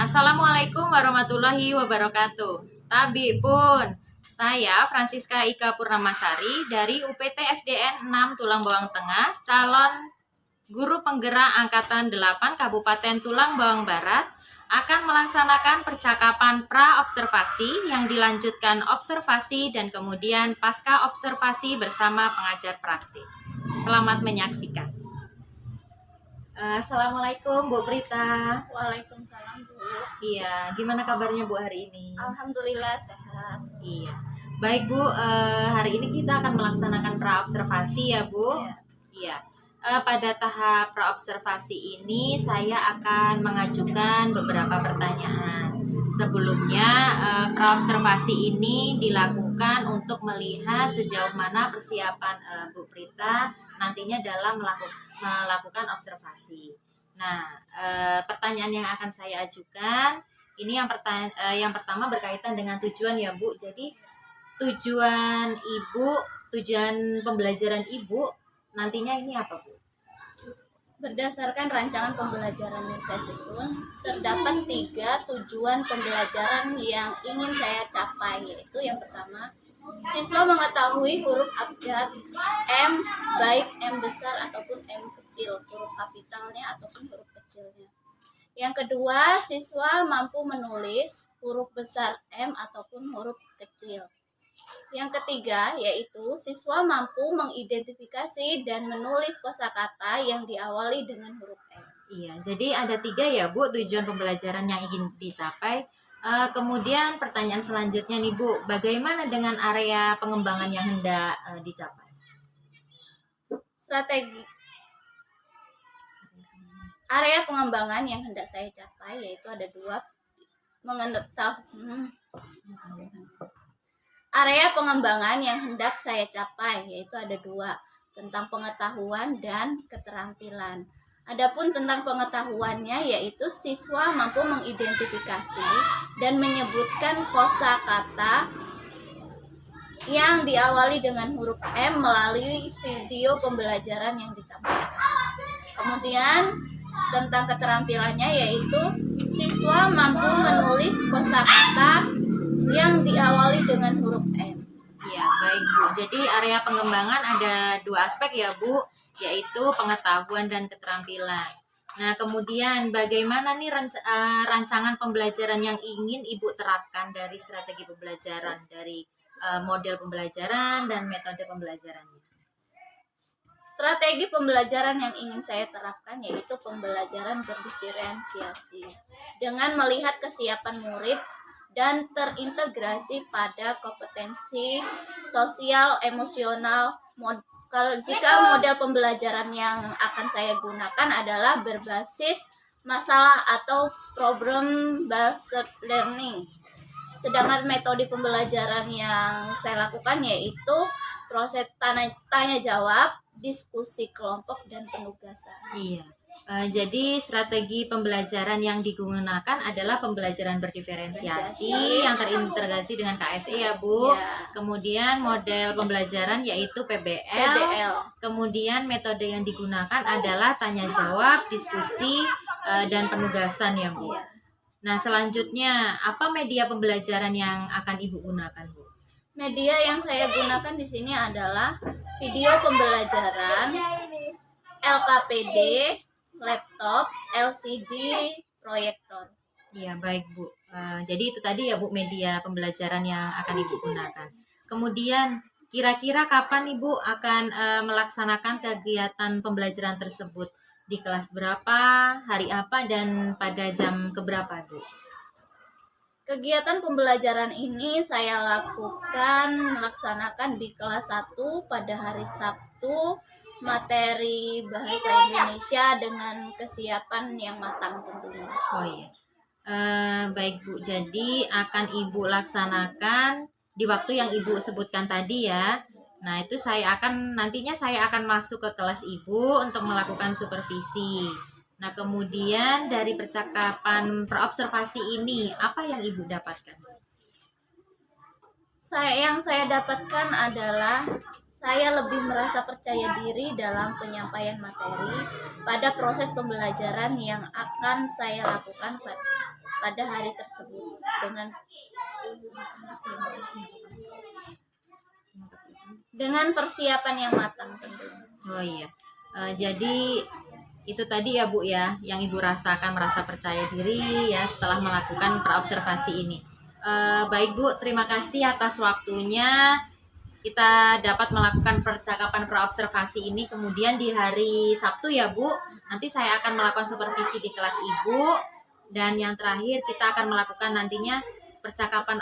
Assalamualaikum warahmatullahi wabarakatuh. Tabi pun, saya Francisca Ika Purnamasari dari UPT SDN 6 Tulang Bawang Tengah, calon guru penggerak Angkatan 8 Kabupaten Tulang Bawang Barat, akan melaksanakan percakapan pra-observasi yang dilanjutkan observasi dan kemudian pasca observasi bersama pengajar praktik. Selamat menyaksikan. Assalamualaikum Bu Prita. Waalaikumsalam Bu. Iya, gimana kabarnya Bu hari ini? Alhamdulillah sehat. Iya, baik Bu. Hari ini kita akan melaksanakan pra-observasi ya Bu. Iya. Iya. Pada tahap pra-observasi ini saya akan mengajukan beberapa pertanyaan. Sebelumnya pra-observasi ini dilakukan untuk melihat sejauh mana persiapan Bu Prita nantinya dalam melakukan observasi. Nah, pertanyaan yang akan saya ajukan ini yang pertama berkaitan dengan tujuan ya Bu. Jadi tujuan pembelajaran Ibu nantinya ini apa Bu? Berdasarkan rancangan pembelajaran yang saya susun, terdapat 3 tujuan pembelajaran yang ingin saya capai, yaitu yang pertama, siswa mengetahui huruf abjad M, baik M besar ataupun M kecil, huruf kapitalnya ataupun huruf kecilnya. Yang kedua, siswa mampu menulis huruf besar M ataupun huruf kecil. Yang ketiga, yaitu siswa mampu mengidentifikasi dan menulis kosakata yang diawali dengan huruf M. Iya, jadi ada 3 ya Bu tujuan pembelajaran yang ingin dicapai. Kemudian pertanyaan selanjutnya nih Bu, bagaimana dengan area pengembangan yang hendak dicapai? Strategi area pengembangan yang hendak saya capai yaitu ada 2. Area pengembangan yang hendak saya capai yaitu ada 2, tentang pengetahuan dan keterampilan. Adapun tentang pengetahuannya yaitu siswa mampu mengidentifikasi dan menyebutkan kosakata yang diawali dengan huruf M melalui video pembelajaran yang ditampilkan. Kemudian tentang keterampilannya yaitu siswa mampu menulis kosakata yang diawali dengan huruf M. Iya, baik Bu. Jadi area pengembangan ada 2 aspek ya Bu, yaitu pengetahuan dan keterampilan. Nah, kemudian bagaimana nih rancangan pembelajaran yang ingin Ibu terapkan dari strategi pembelajaran, dari model pembelajaran dan metode pembelajarannya? Strategi pembelajaran yang ingin saya terapkan yaitu pembelajaran berdiferensiasi dengan melihat kesiapan murid dan terintegrasi pada kompetensi sosial emosional. Jika model pembelajaran yang akan saya gunakan adalah berbasis masalah atau problem based learning. Sedangkan metode pembelajaran yang saya lakukan yaitu proses tanya jawab, diskusi kelompok, dan penugasan. Iya. Jadi strategi pembelajaran yang digunakan adalah pembelajaran berdiferensiasi yang terintegrasi dengan KSE ya Bu. Ya. Kemudian model pembelajaran yaitu PBL. Kemudian metode yang digunakan adalah tanya jawab, diskusi, dan penugasan ya Bu. Ya. Nah, selanjutnya apa media pembelajaran yang akan Ibu gunakan Bu? Media yang saya gunakan di sini adalah video pembelajaran, LKPD, laptop, LCD, proyektor. Iya, baik Bu. Jadi itu tadi ya Bu media pembelajaran yang akan Ibu gunakan. Kemudian kira-kira kapan Ibu akan melaksanakan kegiatan pembelajaran tersebut? Di kelas berapa, hari apa, dan pada jam keberapa Bu? Kegiatan pembelajaran ini saya melaksanakan di kelas 1 pada hari Sabtu, materi bahasa Indonesia dengan kesiapan yang matang tentunya. Oh iya. Baik Bu, jadi akan Ibu laksanakan di waktu yang Ibu sebutkan tadi ya. Nah, itu nantinya saya akan masuk ke kelas Ibu untuk melakukan supervisi. Nah, kemudian dari percakapan praobservasi ini, apa yang Ibu dapatkan? Yang saya dapatkan adalah saya lebih merasa percaya diri dalam penyampaian materi pada proses pembelajaran yang akan saya lakukan pada hari tersebut dengan persiapan yang matang tentunya. Oh iya. Jadi itu tadi ya Bu ya, yang Ibu rasakan, merasa percaya diri ya setelah melakukan praobservasi ini. Baik Bu, terima kasih atas waktunya. Kita dapat melakukan percakapan praobservasi ini. Kemudian di hari Sabtu ya Bu, nanti saya akan melakukan supervisi di kelas Ibu. Dan yang terakhir kita akan melakukan nantinya percakapan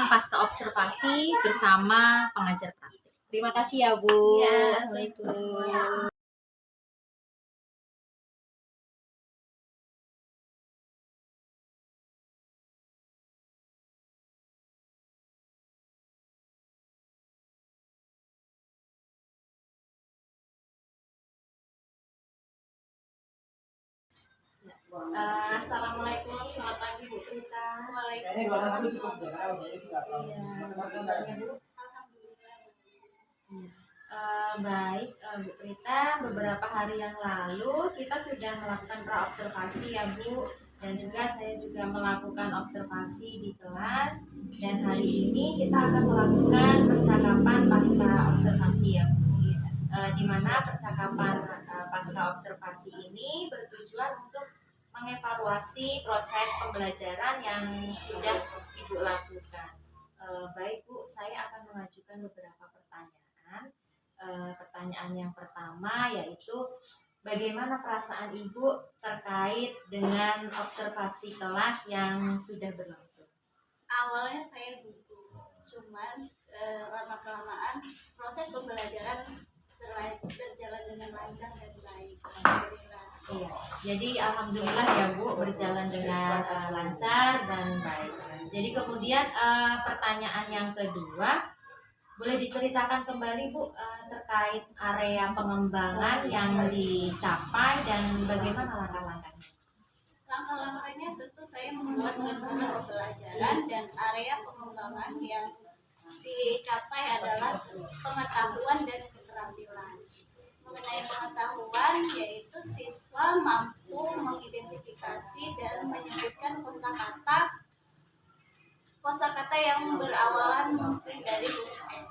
pasca observasi bersama pengajar praktik. Terima kasih ya Bu. Ya, Assalamualaikum. Assalamualaikum, selamat pagi Bu Prita. Waalaikumsalam. Iya, apa kabarnya Bu? Baik, Bu Prita, beberapa hari yang lalu kita sudah melakukan praobservasi ya Bu, dan juga saya juga melakukan observasi di kelas, dan hari ini kita akan melakukan percakapan pasca observasi ya Bu. Di mana percakapan pasca observasi ini bertujuan untuk mengevaluasi proses pembelajaran yang sudah Ibu lakukan. Baik Bu, saya akan mengajukan beberapa pertanyaan. Pertanyaan yang pertama yaitu bagaimana perasaan Ibu terkait dengan observasi kelas yang sudah berlangsung? Awalnya saya gugup, cuman lama kelamaan proses pembelajaran berjalan dengan lancar dan baik. Alhamdulillah. Iya, jadi alhamdulillah ya Bu, berjalan dengan lancar dan baik. Jadi kemudian pertanyaan yang kedua, boleh diceritakan kembali Bu terkait area pengembangan yang dicapai dan bagaimana langkah-langkahnya? Langkah-langkahnya tentu saya membuat rencana pembelajaran dan area pengembangan yang dicapai adalah pengetahuan dan keterampilan. Mengenai pengetahuan, yaitu siswa mampu mengidentifikasi dan menyebutkan kosakata yang berawalan dari huruf M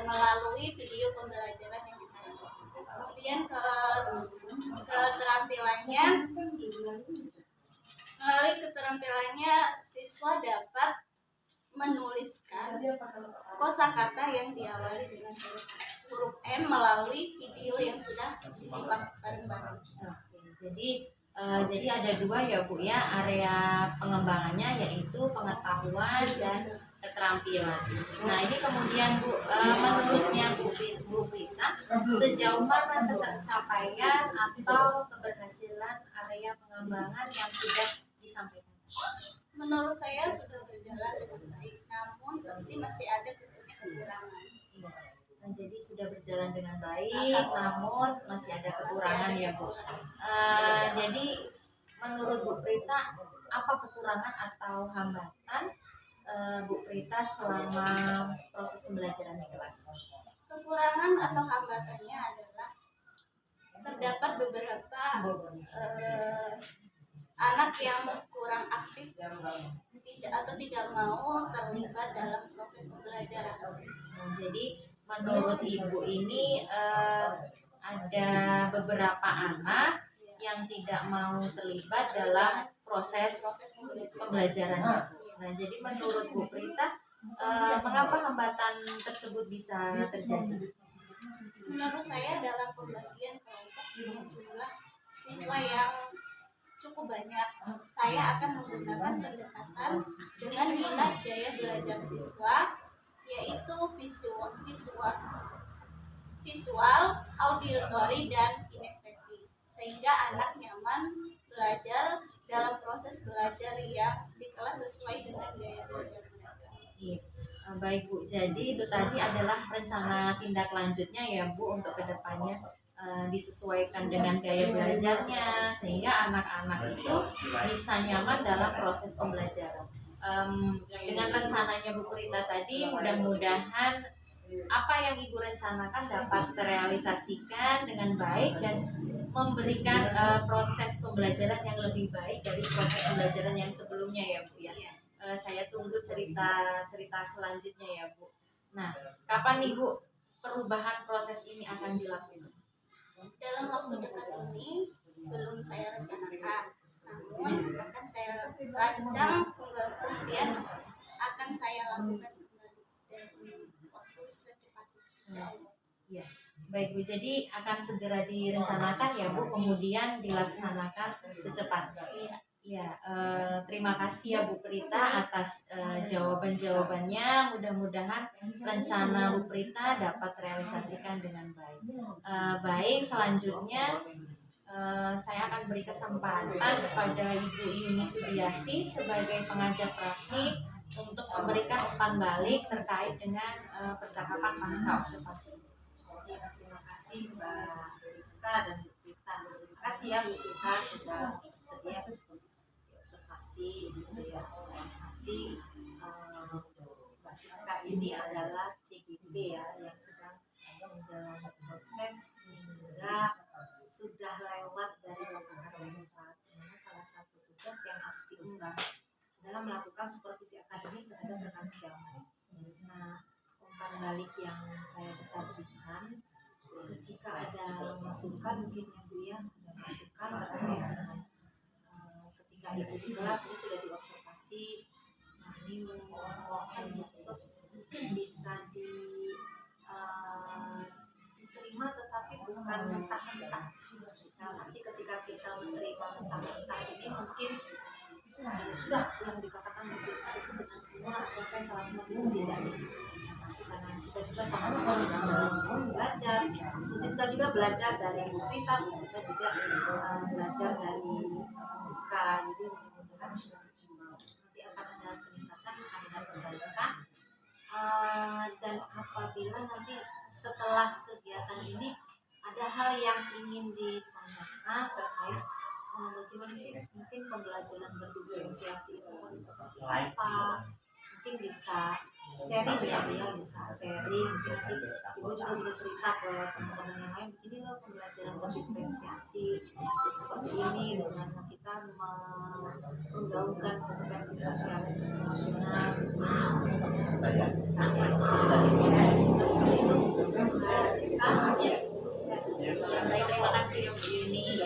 melalui video pembelajaran yang ditayangkan. Kemudian melalui keterampilannya siswa dapat menuliskan kosakata yang diawali dengan huruf M melalui video yang sudah disimak bareng-bareng. Jadi ada dua ya Bu ya, area pengembangannya yaitu pengetahuan dan keterampilan. Nah ini kemudian Bu, menurutnya Bu Prita, sejauh mana pencapaian atau keberhasilan area pengembangan yang sudah disampaikan? Menurut saya sudah berjalan dengan baik, namun pasti masih ada kekurangan. Nah, jadi sudah berjalan dengan baik, namun masih ada kekurangan ya Bu. Jadi menurut Bu Prita, apa kekurangan atau hambatan Bu Prita selama proses pembelajaran di kelas? Kekurangan atau hambatannya adalah terdapat beberapa anak yang kurang aktif tidak mau terlibat dalam proses pembelajaran. Jadi menurut Ibu ini ada beberapa anak yang tidak mau terlibat dalam proses pembelajaran. Nah, jadi menurut Bu Prita, mengapa hambatan tersebut bisa terjadi? Menurut saya dalam pembagian kelompok dengan jumlah siswa yang cukup banyak, saya akan menggunakan pendekatan dengan minat daya belajar siswa, yaitu visual, auditory, dan kinestetik, sehingga anak nyaman belajar dalam proses belajar yang di kelas sesuai dengan gaya belajar mereka. Iya. Baik Bu, jadi itu tadi adalah rencana tindak lanjutnya ya Bu untuk kedepannya disesuaikan dengan gaya belajarnya sehingga anak-anak itu bisa nyaman dalam proses pembelajaran. Dengan rencananya Bu Prita tadi, mudah-mudahan apa yang Ibu rencanakan dapat terrealisasikan dengan baik dan memberikan proses pembelajaran yang lebih baik dari proses pembelajaran yang sebelumnya ya Bu ya. Saya tunggu cerita selanjutnya ya Bu. Nah, kapan nih Bu perubahan proses ini akan dilakukan? Dalam waktu dekat ini belum saya rencanakan, namun akan saya rancang, kemudian akan saya lakukan kembali dalam waktu secepatnya. Ya, baik Bu. Jadi akan segera direncanakan ya Bu, kemudian dilaksanakan secepatnya. Ya, terima kasih ya Bu Prita atas jawaban-jawabannya. Mudah-mudahan rencana Bu Prita dapat terrealisasikan dengan baik. Baik, selanjutnya saya akan beri kesempatan kepada Ibu Yuni Sudiasi sebagai pengajar praksi untuk memberikan umpan balik terkait dengan percakapan pasca observasi. Terima kasih Mbak Siska dan Bu Prita. Terima kasih ya Bu Prita sudah bersedia observasi gitu ya. Nanti Mbak Siska ini adalah CGP ya yang sedang menjalani proses hingga sudah lewat dari laporan empat. Dimana salah satu tugas yang harus diunggah dalam melakukan supervisi akademik terhadap rekan sejawat. Nah, umpan balik yang saya bisa berikan, jika ada masukan mungkin ya Bu ya, ada masukan terkait dengan ketika Ibu di kelas ini sudah diobservasi, nah ini mohon untuk bisa diterima tetapi bukan mentah-mentah. Nah, nanti ketika kita menerima mentah-mentah ini mungkin sudah yang dikatakan Bu Siska itu benar semua atau saya salah semua itu tidak. Karena kita juga sama-sama sedang belajar. Bu Siska juga belajar dari Bu Prita, Bu Prita juga belajar dari Bu Siska. Jadi mudah-mudahan nanti akan ada peningkatan, akan ada perbaikan. Dan apabila nanti setelah kegiatan ini ada hal yang ingin ditanyakan terkait bagaimana sih mungkin pembelajaran berdiferensiasi itu harus seperti apa, mungkin bisa sharing ya, bisa sharing, mungkin nanti Ibu juga bisa cerita ke teman-teman yang lain, ini loh pembelajaran berdiferensiasi seperti ini dengan kita menggaungkan kompetensi sosial dan emosional misalnya Baik, terima kasih ya Bu Yuni.